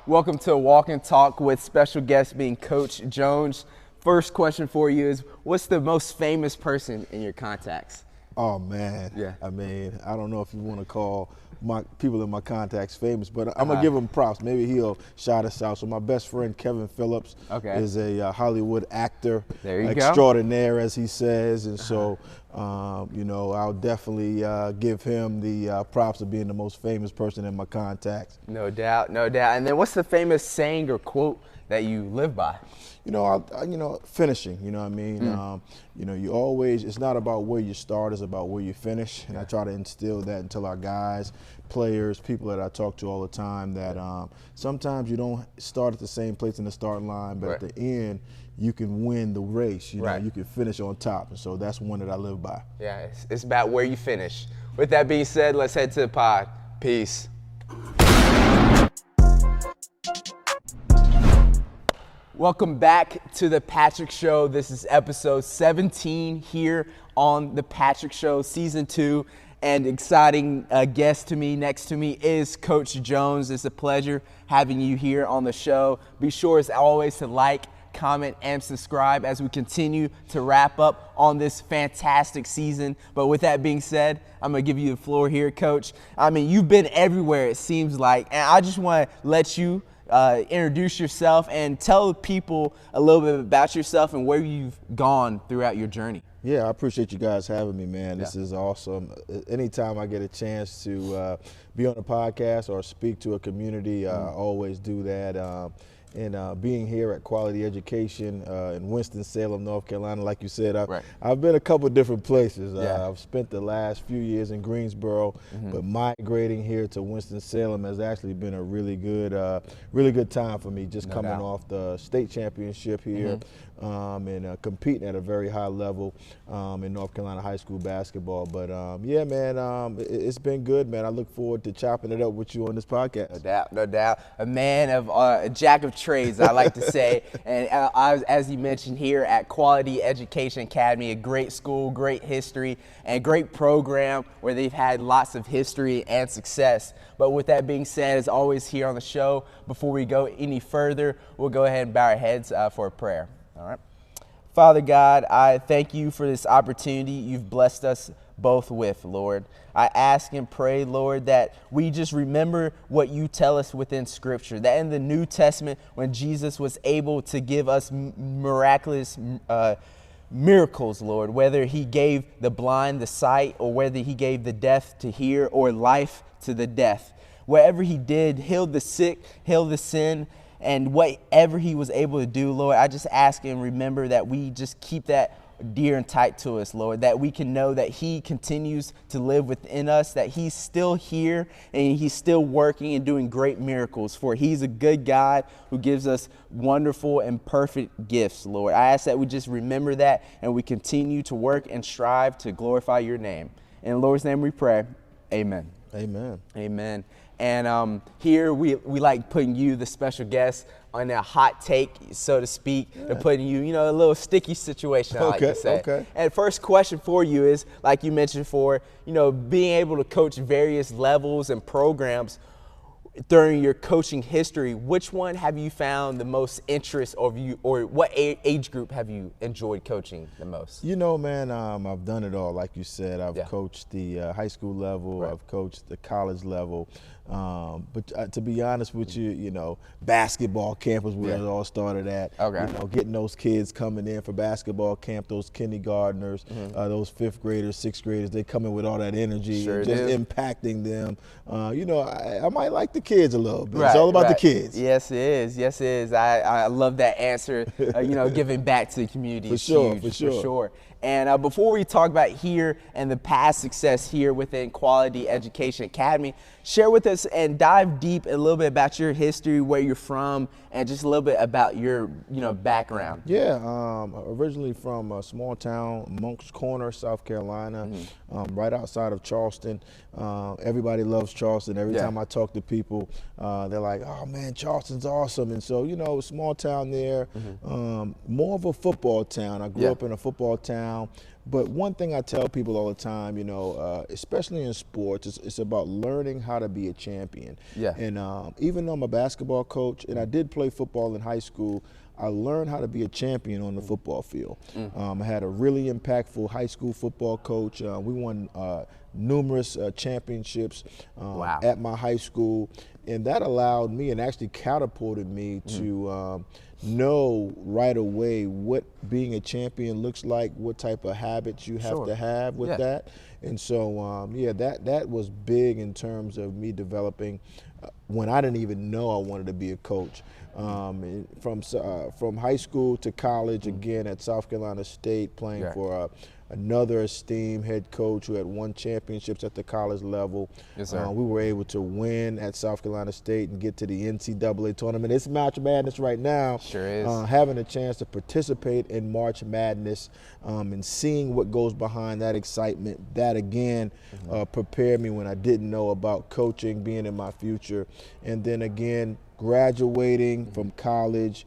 Welcome to Walk and Talk with special guest being Coach Jones. First question for you is, what's the most famous person in your contacts? Oh man, Yeah. I mean, I don't know if you want to call my people in my contacts famous, but I'm gonna give him props. Maybe he'll shout us out. So my best friend Kevin Phillips is a Hollywood actor, There you extraordinaire as he says, and so you know, I'll definitely give him the props of being the most famous person in my contacts. No doubt, no doubt. And then what's the famous saying or quote that you live by? You know, finishing, you know what I mean? You know, you always, it's not about where you start, it's about where you finish. And I try to instill that into our guys, players, people that I talk to all the time, that sometimes you don't start at the same place in the starting line, but at the end, you can win the race, you know, you can finish on top. And so that's one that I live by. Yeah, it's about where you finish. With that being said, let's head to the pod. Peace. Welcome back to the Patrick Show. This is episode 17 here on the Patrick Show, season 2. And exciting guest to me, next to me is Coach Jones. It's a pleasure having you here on the show. Be sure as always to like, comment, and subscribe as we continue to wrap up on this fantastic season. But with that being said, I'm going to give you the floor here, Coach. I mean, you've been everywhere, it seems like, and I just want to let you introduce yourself and tell people a little bit about yourself and where you've gone throughout your journey. Yeah, I appreciate you guys having me, man. This is awesome. Anytime I get a chance to be on a podcast or speak to a community, I always do that. And being here at Quality Education in Winston-Salem, North Carolina, like you said, I've been a couple different places. I've spent the last few years in Greensboro, but migrating here to Winston-Salem has actually been a really good time for me, just coming off the state championship here and competing at a very high level in North Carolina high school basketball. But yeah, man, it's been good, man. I look forward to chopping it up with you on this podcast. No doubt, no doubt. A man of a jack of trades, I like to say. And as you mentioned, here at Quality Education Academy, a great school, great history, and great program where they've had lots of history and success. But with that being said, as always here on the show, before we go any further, we'll go ahead and bow our heads for a prayer. All right. Father God, I thank you for this opportunity you've blessed us both with, Lord. I ask and pray, Lord, that we just remember what you tell us within Scripture, that in the New Testament, when Jesus was able to give us miraculous miracles, Lord, whether he gave the blind the sight or whether he gave the deaf to hear or life to the deaf. Whatever he did, healed the sick, healed the sin, and whatever he was able to do, Lord, I just ask and remember that we just keep that dear and tight to us, Lord, that we can know that he continues to live within us, that he's still here and he's still working and doing great miracles, for he's a good God who gives us wonderful and perfect gifts, Lord. I ask that we just remember that and we continue to work and strive to glorify your name. In the Lord's name we pray, amen. Amen. Amen. And here we like putting you, the special guest, on a hot take, so to speak, and putting you, a little sticky situation, I like to say. Okay. And first question for you is, like you mentioned, for, being able to coach various levels and programs during your coaching history, which one have you found the most interest of you, or what age group have you enjoyed coaching the most? Man, I've done it all. Like you said, I've coached the high school level, I've coached the college level. But to be honest with you, basketball camp was where it all started at. Getting those kids coming in for basketball camp, those kindergartners, those 5th graders, 6th graders, they come in with all that energy, just impacting them. I might like the kids a little bit. It's all about the kids. Yes, it is. Yes, it is. I love that answer. Giving back to the community is huge, for sure. And before we talk about here and the past success here within Quality Education Academy, share with us and dive deep a little bit about your history, where you're from, and just a little bit about your background. Yeah, originally from a small town, Moncks Corner, South Carolina, right outside of Charleston. Everybody loves Charleston. Every time I talk to people, they're like, "Oh man, Charleston's awesome." And so, small town there, more of a football town. I grew up in a football town. But one thing I tell people all the time, you know, especially in sports, it's about learning how to be a champion. Yeah. And even though I'm a basketball coach and I did play football in high school, I learned how to be a champion on the football field. I had a really impactful high school football coach. We won numerous championships Wow. at my high school, and that allowed me and actually catapulted me to know right away what being a champion looks like, what type of habits you have to have with that. And so, yeah, that was big in terms of me developing when I didn't even know I wanted to be a coach. From high school to college, again at South Carolina State, playing for another esteemed head coach who had won championships at the college level. Yes, sir. We were able to win at South Carolina State and get to the NCAA tournament. It's March Madness right now. Sure is. Having a chance to participate in March Madness and seeing what goes behind that excitement, that again prepared me when I didn't know about coaching being in my future. And then again, graduating from college,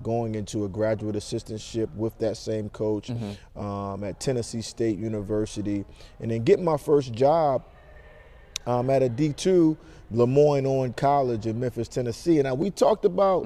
going into a graduate assistantship with that same coach at Tennessee State University, and then getting my first job at a D2 Lemoyne-Owen College in Memphis, Tennessee. And we talked about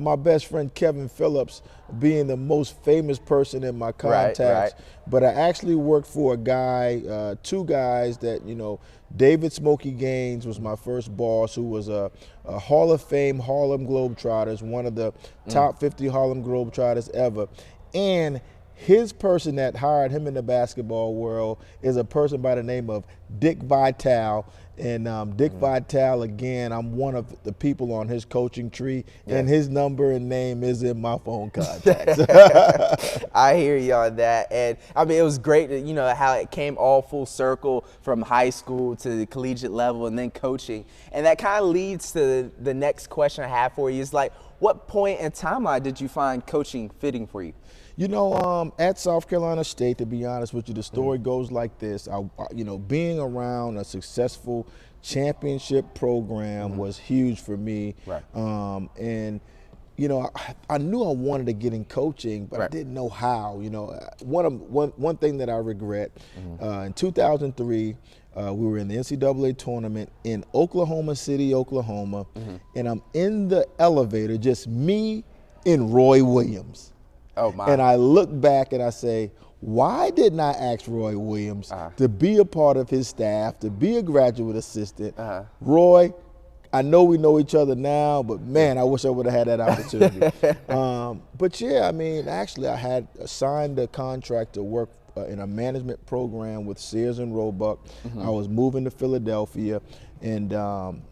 my best friend Kevin Phillips being the most famous person in my contacts, but I actually worked for a guy, two guys that, you know, David Smokey Gaines was my first boss, who was a Hall of Fame Harlem Globetrotters, one of the top 50 Harlem Globetrotters ever. And his person that hired him in the basketball world is a person by the name of Dick Vitale. And Dick Vitale, again, I'm one of the people on his coaching tree, and his number and name is in my phone contacts. I hear you on that. And I mean, it was great that, you know, how it came all full circle from high school to the collegiate level and then coaching. And that kind of leads to the next question I have for you is, like, what point in timeline did you find coaching fitting for you? You know, at South Carolina State, to be honest with you, the story goes like this. You know, being around a successful championship program was huge for me. And, you know, I knew I wanted to get in coaching, but I didn't know how. You know, one thing that I regret, in 2003, we were in the NCAA tournament in Oklahoma City, Oklahoma, and I'm in the elevator, just me and Roy Williams. Oh, my. And I look back and I say, why didn't I ask Roy Williams to be a part of his staff, to be a graduate assistant? Roy, I know we know each other now, but man, I wish I would have had that opportunity. But yeah, I mean, actually I had signed a contract to work in a management program with Sears and Roebuck. I was moving to Philadelphia, and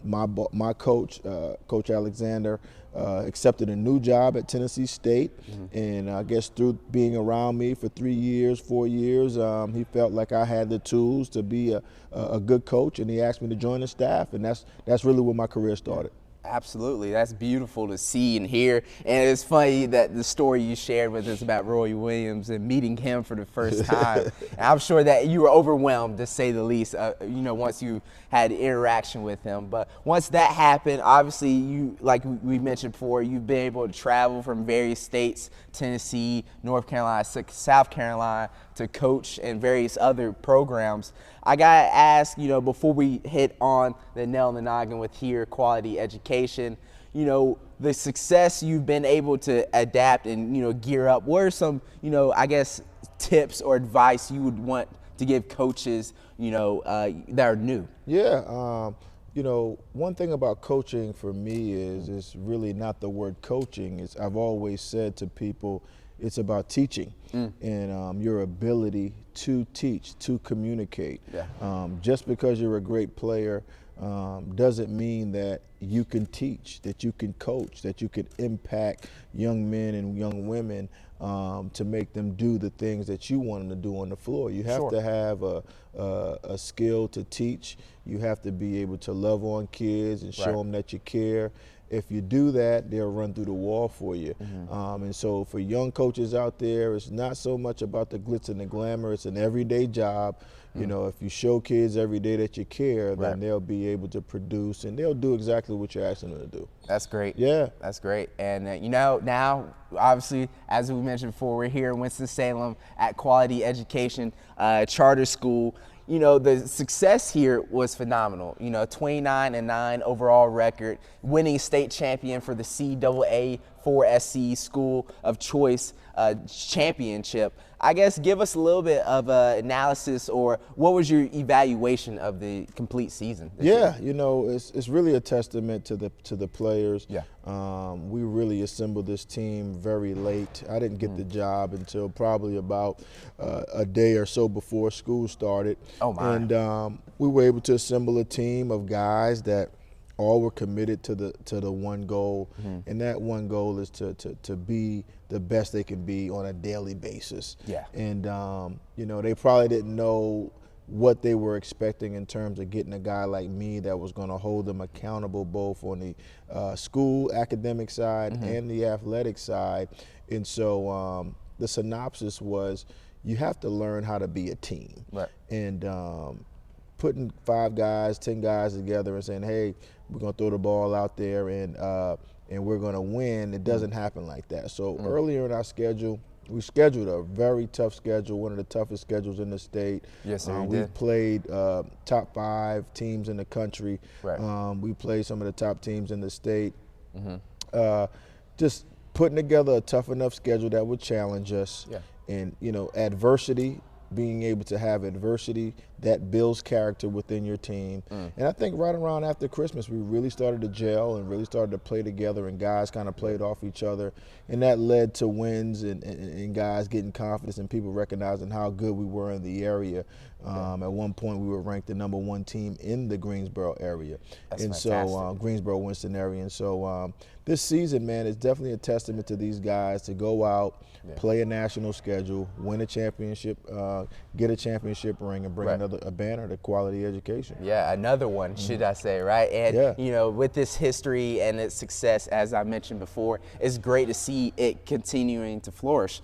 my coach, Coach Alexander, accepted a new job at Tennessee State, and I guess through being around me for 3 years, 4 years, he felt like I had the tools to be a good coach, and he asked me to join the staff, and that's really where my career started. Absolutely. That's beautiful to see and hear. And it's funny that the story you shared with us about Roy Williams and meeting him for the first time. And I'm sure that you were overwhelmed, to say the least, you know, once you had interaction with him. But once that happened, obviously, you, like we mentioned before, you've been able to travel from various states, Tennessee, North Carolina, South Carolina, to coach in various other programs. I gotta ask, you know, before we hit on the nail in the noggin with here, quality education, you know, the success you've been able to adapt and, you know, gear up, what are some, you know, I guess, tips or advice you would want to give coaches, you know, that are new? Yeah, you know, one thing about coaching for me is it's really not the word coaching. I've always said to people, it's about teaching and your ability to teach, to communicate. Just because you're a great player doesn't mean that you can teach, that you can coach, that you can impact young men and young women to make them do the things that you want them to do on the floor. You have to have a skill to teach. You have to be able to love on kids and show them that you care. if you do that, they'll run through the wall for you. And so for young coaches out there, it's not so much about the glitz and the glamour. It's an everyday job. You know, if you show kids every day that you care, then they'll be able to produce, and they'll do exactly what you're asking them to do. That's great. Yeah. That's great. And, you know, now, obviously, as we mentioned before, we're here in Winston-Salem at Quality Education Charter School. You know, the success here was phenomenal. You know, 29-9 overall record, winning state champion for the CAASC 4SC School of Choice championship. I guess give us a little bit of analysis, or what was your evaluation of the complete season? Yeah, you know, it's really a testament to the players. Yeah. We really assembled this team very late. I didn't get the job until probably about a day or so before school started. Oh my! And we were able to assemble a team of guys that all were committed to the one goal, and that one goal is to be the best they can be on a daily basis. Yeah. And you know, they probably didn't know what they were expecting in terms of getting a guy like me that was going to hold them accountable both on the school academic side and the athletic side. And so the synopsis was, you have to learn how to be a team. Right. And putting 5 guys, 10 guys together and saying, hey, we're going to throw the ball out there and we're going to win, it doesn't happen like that. So earlier in our schedule, we scheduled a very tough schedule, one of the toughest schedules in the state. Yes, sir, you we did. played top 5 teams in the country. Right. We played some of the top teams in the state. Just putting together a tough enough schedule that would challenge us. Yeah. And, you know, adversity, being able to have adversity, that builds character within your team. And I think right around after Christmas, we really started to gel and really started to play together, and guys kind of played off each other. And that led to wins and guys getting confidence and people recognizing how good we were in the area. At one point, we were ranked the #1 team in the Greensboro area. That's and fantastic. so Greensboro, Winston area. And so this season, man, is definitely a testament to these guys to go out, play a national schedule, win a championship, get a championship ring, and bring a banner to Quality Education. Yeah, another one, should I say, right? And, you know, with this history and its success, as I mentioned before, it's great to see it continuing to flourish.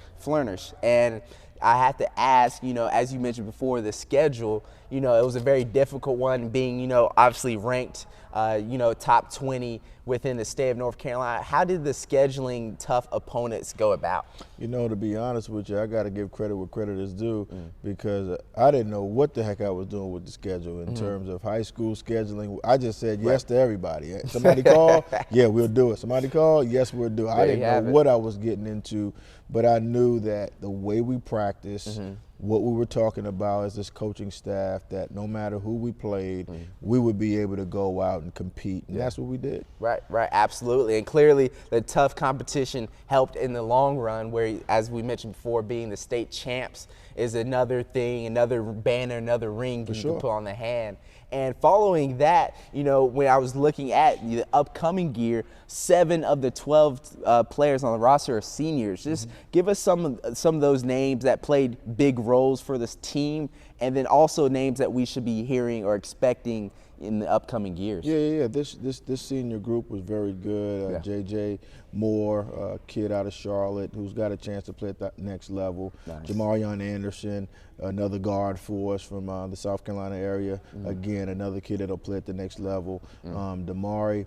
And I have to ask, you know, as you mentioned before, the schedule, you know, it was a very difficult one, being, you know, obviously ranked, you know, top 20 within the state of North Carolina. How did the scheduling tough opponents go about? You know, to be honest with you, I got to give credit where credit is due, because I didn't know what the heck I was doing with the schedule in terms of high school scheduling. I just said yes to everybody. Somebody call, yeah, we'll do it. Somebody call, yes, we'll do it. I didn't know what I was getting into, but I knew that the way we practice, what we were talking about as this coaching staff, that no matter who we played, we would be able to go out and compete, and that's what we did. Right, absolutely. And clearly the tough competition helped in the long run, where, as we mentioned before, being the state champs is another thing, another banner, another ring you can put on the hand. And following that, you know, when I was looking at the upcoming year, 7 of the 12 players on the roster are seniors. Just give us some of those names that played big roles for this team, and then also names that we should be hearing or expecting in the upcoming years. Yeah. This senior group was very good. JJ Moore, a kid out of Charlotte who's got a chance to play at that next level. Nice. Jamarion Anderson, another guard for us from the South Carolina area. Again, another kid that'll play at the next level. Damari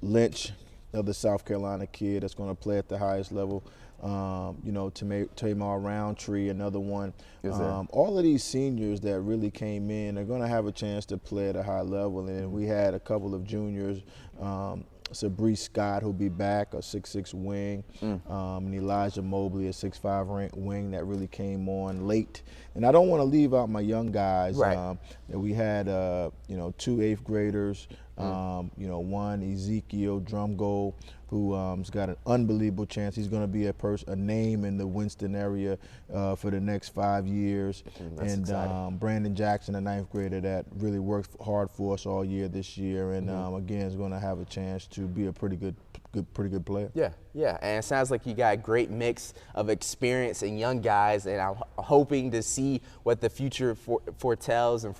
Lynch, another South Carolina kid that's going to play at the highest level. You know, Tamar Roundtree, another one. All of these seniors that really came in are going to have a chance to play at a high level. And we had a couple of juniors, Sabree Scott, who'll be back, a 6'6" wing, and Elijah Mobley, a 6'5" wing that really came on late. And I don't want to leave out my young guys. That we had, you know, 2 8th graders, you know, one Ezekiel Drumgold, who's got an unbelievable chance. He's going to be a name in the Winston area for the next 5 years. And Brandon Jackson, a 9th grader that really worked hard for us all year this year, and again is going to have a chance to be a pretty good player. Yeah, and it sounds like you got a great mix of experience and young guys, and I'm hoping to see what the future foretells and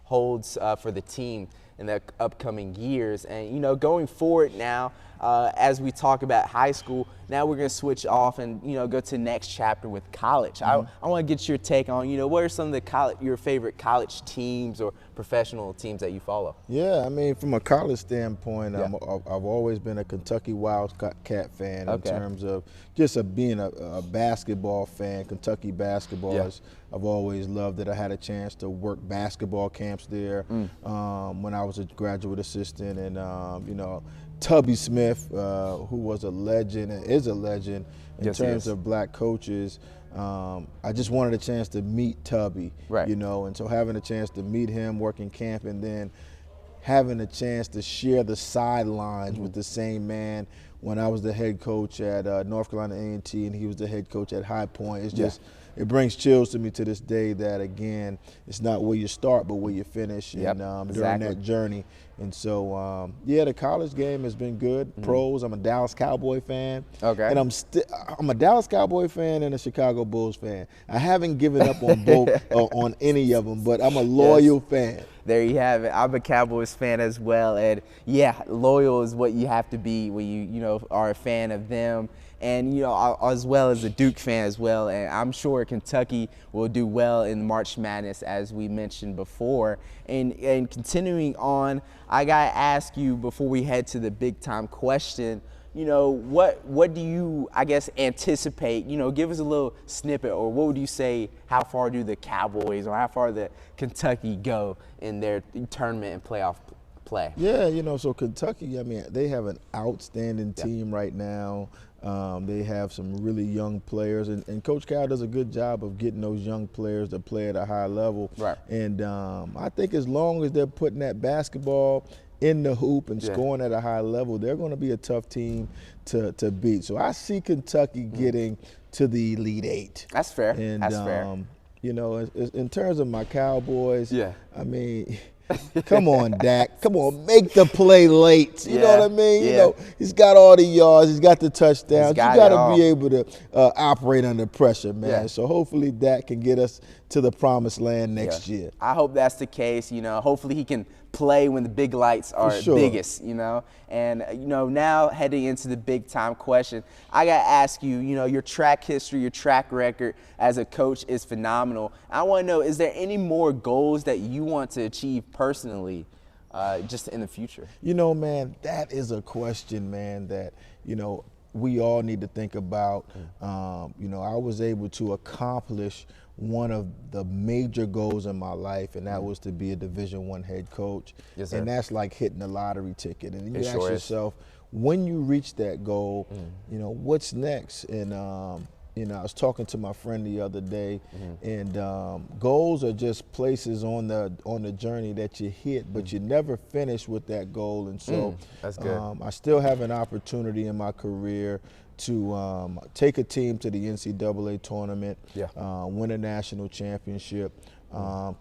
holds for the team. in the upcoming years. And, you know, going forward now, as we talk about high school, now we're going to switch off and, you know, go to the next chapter with college. I want to get your take on, you know, what are some of your favorite college teams or professional teams that you follow? Yeah, I mean, from a college standpoint, I've always been a Kentucky Wildcat fan in terms of just being a basketball fan. Kentucky basketball I've always loved it. I had a chance to work basketball camps there when I was a graduate assistant, and you know, Tubby Smith, who was a legend and is a legend in terms of black coaches. I just wanted a chance to meet Tubby, you know, and so having a chance to meet him, working camp, and then having a chance to share the sidelines with the same man when I was the head coach at North Carolina A&T and he was the head coach at High Point. It's just, it brings chills to me to this day that, again, it's not where you start but where you finish and during that journey. And so, yeah, the college game has been good. Pros, I'm a Dallas Cowboy fan. And I'm a Dallas Cowboy fan and a Chicago Bulls fan. I haven't given up on both on any of them, but I'm a loyal fan. There you have it. I'm a Cowboys fan as well, and yeah, loyal is what you have to be when you know, are a fan of them, and you know, as well as a Duke fan as well. And I'm sure Kentucky will do well in March Madness, as we mentioned before. And continuing on, I gotta ask you before we head to the big time question. You know, what do you, I guess, anticipate? You know, give us a little snippet, or what would you say, how far do the Cowboys or how far the Kentucky go in their tournament and playoff play? Yeah, you know, so Kentucky, I mean, they have an outstanding team right now. They have some really young players, and Coach Cal does a good job of getting those young players to play at a high level. And I think as long as they're putting that basketball in the hoop and scoring at a high level, they're going to be a tough team to beat. So I see Kentucky getting to the Elite Eight. That's fair. And, that's fair. You know, in terms of my Cowboys, I mean, come on, Dak. Come on, make the play late. You know what I mean? You know, he's got all the yards. He's got the touchdowns. You got to be able to operate under pressure, man. So hopefully Dak can get us to the promised land next year. I hope that's the case. You know, hopefully he can play when the big lights are biggest, you know. And, you know, now heading into the big time question, I got to ask you, you know, your track history, your track record as a coach is phenomenal. I want to know, is there any more goals that you want to achieve personally just in the future? You know, man, that is a question, man, that, you know, we all need to think about. You know, I was able to accomplish one of the major goals in my life, and that was to be a Division I head coach. And that's like hitting the lottery ticket. And you ask yourself, when you reach that goal, you know, what's next? And you know, I was talking to my friend the other day, and goals are just places on the journey that you hit, but you never finish with that goal. And so that's good. I still have an opportunity in my career to take a team to the NCAA tournament, win a national championship,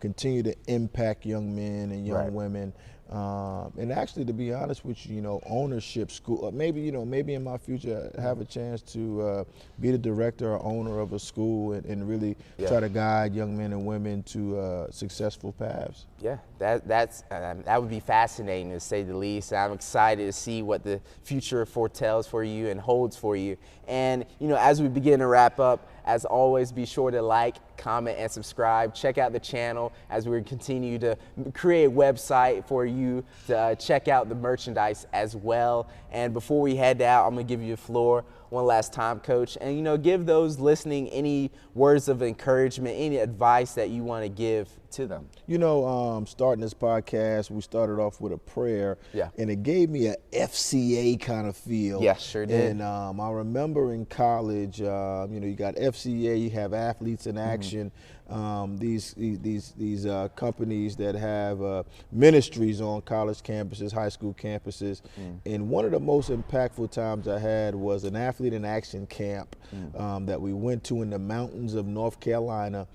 continue to impact young men and young women, and actually, to be honest with you, you know, ownership school. Maybe, you know, maybe in my future I have a chance to be the director or owner of a school and really try to guide young men and women to successful paths. Yeah, that would be fascinating, to say the least. I'm excited to see what the future foretells for you and holds for you. And, you know, as we begin to wrap up, as always, be sure to like, comment, and subscribe. Check out the channel as we continue to create a website for you to check out the merchandise as well. And before we head out, I'm going to give you the floor one last time, Coach, and, you know, give those listening any words of encouragement, any advice that you want to give to them. You know, starting this podcast, we started off with a prayer, and it gave me a FCA kind of feel. Yeah, sure did. And I remember in college, you know, you got FCA, you have Athletes in Action, these companies that have ministries on college campuses, high school campuses. And one of the most impactful times I had was an Athlete in Action camp that we went to in the mountains of North Carolina.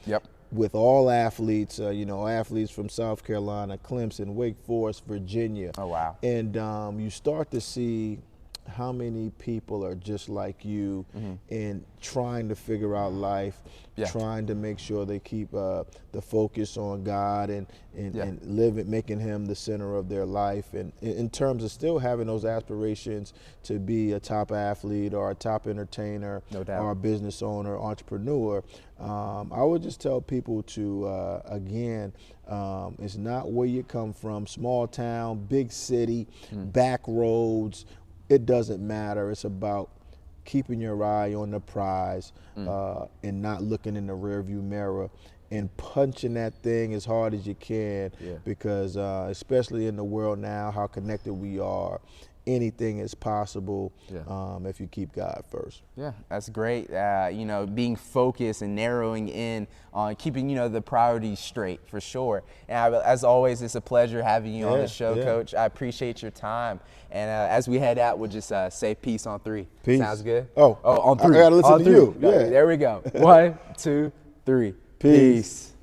With all athletes, you know, athletes from South Carolina, Clemson, Wake Forest, Virginia. Oh, wow. And you start to see how many people are just like you in trying to figure out life, trying to make sure they keep the focus on God and living, making Him the center of their life, and in terms of still having those aspirations to be a top athlete or a top entertainer or a business owner, entrepreneur. I would just tell people to, again, it's not where you come from, small town, big city, back roads, it doesn't matter. It's about keeping your eye on the prize and not looking in the rearview mirror and punching that thing as hard as you can, because especially in the world now, how connected we are, anything is possible if you keep God first. Yeah, that's great. You know, being focused and narrowing in on keeping, you know, the priorities straight, for sure. And as always, it's a pleasure having you on the show, Coach. I appreciate your time. And as we head out, we'll just say peace on 3. Peace. Sounds good? Oh, on 3. I gotta listen to you. There we go. 1, 2, 3. Peace.